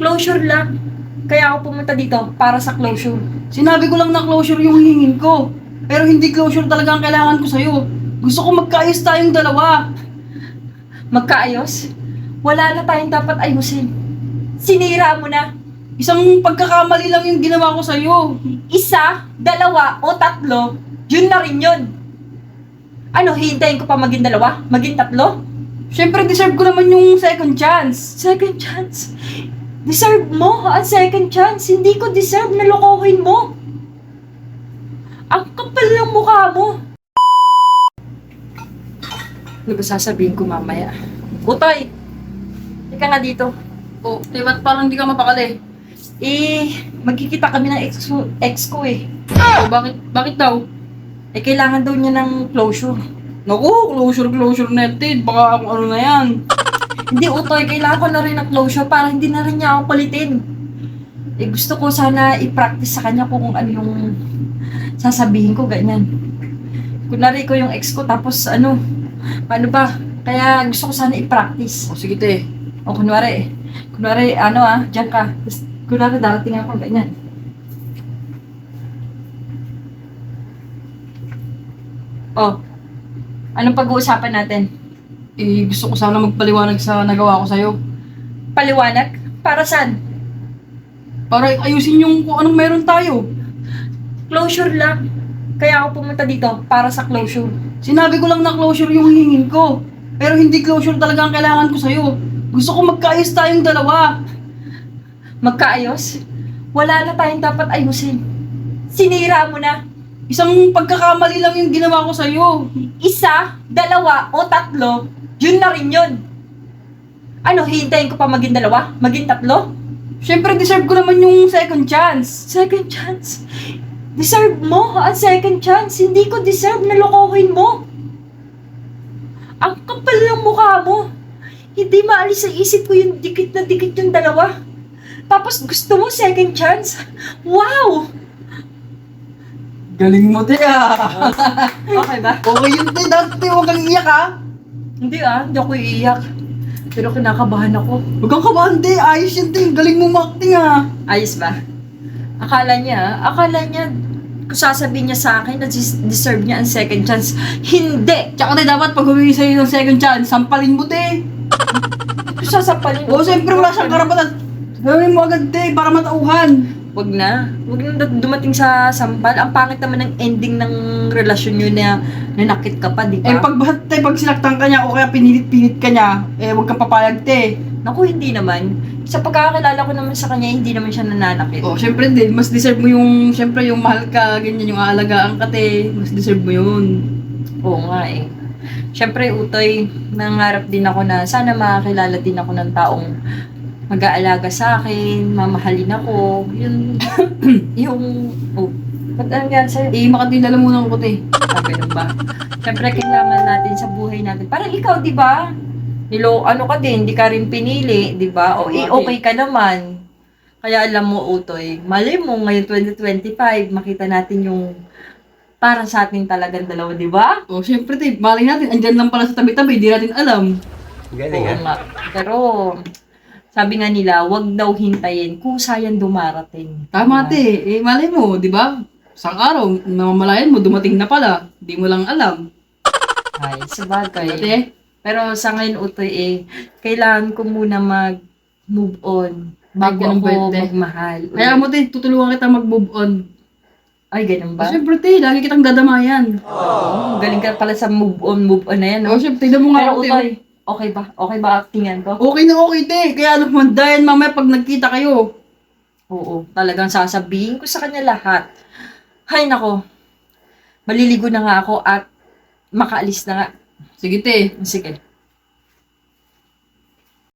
Closure lang. Kaya ako pumunta dito para sa closure. Sinabi ko lang na closure yung hingin ko. Pero hindi closure talaga ang kailangan ko sa'yo. Gusto ko magkaayos tayong dalawa. Magkaayos? Wala na tayong dapat ayusin. Sinira mo na. Isang pagkakamali lang yung ginawa ko sa'yo. Isa, dalawa, o tatlo, yun na rin yun. Ano, hihintayin ko pa maging dalawa? Maging tatlo? Siyempre, deserve ko naman yung second chance. Second chance? Deserve mo ang second chance. Hindi ko deserve na lokohin mo. Ang kapal ng mukha mo. Ano ba sasabihin ko mamaya? Utoy! Ika nga dito. Oh, ba't parang hindi ka mapakali? Magkikita kami ng ex ko eh. Oh, bakit daw? Kailangan daw niya ng closure. Naku, closure natin. Baka kung ano na yan. Hindi, Utoy, kailangan ko na rin ng closure para hindi na rin niya ako palitin. Gusto ko sana i-practice sa kanya kung ano yung sasabihin ko, ganyan. Kunwari ko yung ex ko, tapos paano ba? Kaya gusto ko sana i-practice. Oh, sige te. O kunwari, diyan ka. Tapos, kunwari darating ako, ganyan. Oh, anong pag-uusapan natin? Gusto ko sana magpaliwanag sa nagawa ko sa'yo. Paliwanag? Para saan? Para ayusin yung kung anong meron tayo. Closure lang. Kaya ako pumunta dito para sa closure. Sinabi ko lang na closure yung hingin ko. Pero hindi closure talaga ang kailangan ko sa'yo. Gusto ko magkaayos tayong dalawa. Magkaayos? Wala na tayong dapat ayusin. Sinira mo na. Isang pagkakamali lang yung ginawa ko sa'yo. Isa, dalawa, o tatlo, yun na rin yun. Ano, hihintayin ko pa maging dalawa? Maging tatlo? Siyempre, deserve ko naman yung second chance. Second chance? Deserve mo ang second chance. Hindi ko deserve na lokohin mo. Ang kapal ng mukha mo. Hindi maalis sa isip ko yung dikit na dikit yung dalawa. Tapos gusto mo second chance? Wow! Galing mo, te, ah. Okay ba? Okay yun, te. Dati, huwag kang iyak, ah. Hindi ako iiyak. Pero kinakabahan ako. Huwag kang kabahan, te. Ayos yun, te. Galing mo ma-acting, ah. Ayos ba? Akala niya, kung sasabihin niya sa akin na deserve niya ang second chance. Hindi! Tsaka, te, dapat pag humingi sa'yo ng second chance, sampalin mo, te. Kung sasampalin Oo, siyempre, wala siyang karapatan. Gawin mo agad, te, para matauhan. Wag na dumating sa sampal. Ang pangit naman ng ending ng relasyon nyo na nanakit ka pa, di ba? Pag sinaktan ka niya o kaya pinilit-pinit ka niya, huwag kang papayag, te. Naku, hindi naman. Sa pagkakakilala ko naman sa kanya, hindi naman siya nananakit. Oh, syempre din, mas deserve mo yung, syempre yung mahal ka, ganyan, yung aalagaan ka, te. Mas deserve mo yun. Oo nga eh. Syempre, Utoy, nangarap din ako na sana makakilala din ako ng taong mag-aalaga sa akin, mamahalin ako, ba't anong yan sa'yo? Makatindala muna ako, te. Ganun ba? Syempre, kailangan natin sa buhay natin. Parang ikaw, di ba? Ka din, hindi ka rin pinili, di ba? Okay ka naman. Kaya alam mo, Utoy, mali mo ngayon 2025, makita natin yung para sa ating talagang dalawa, di ba? Oh, syempre, te. Malay natin, andyan lang pala sa tabi-tabi, di natin alam. Galing, Oo nga. Pero, sabi nga nila, wag daw hintayin kung sayang dumarating. Tama, te. Malay mo, di ba? Isang araw, namamalayan mo, dumating na pala. Di mo lang alam. Ay, sabagay. Te, Pero sa ngayon, Utoy, kailangan ko muna mag-move on bago ganun ba, ako te? magmahal. kaya mo, te, tutulungan kita mag-move on. Ay, ganun ba? Syempre, te, lagi kitang dadamayan. Oo, galing ka pala sa move on na yan. Oh, syempre, tignan mo nga Pero ako, te. Utoy, okay ba? Okay ba actingan ko? Okay na okay, te. Kaya naman, dahil mamaya pag nagkita kayo. Oo, talagang sasabihin ko sa kanya lahat. Hay nako, maliligo na nga ako at makaalis na nga. Sige, te. Sige.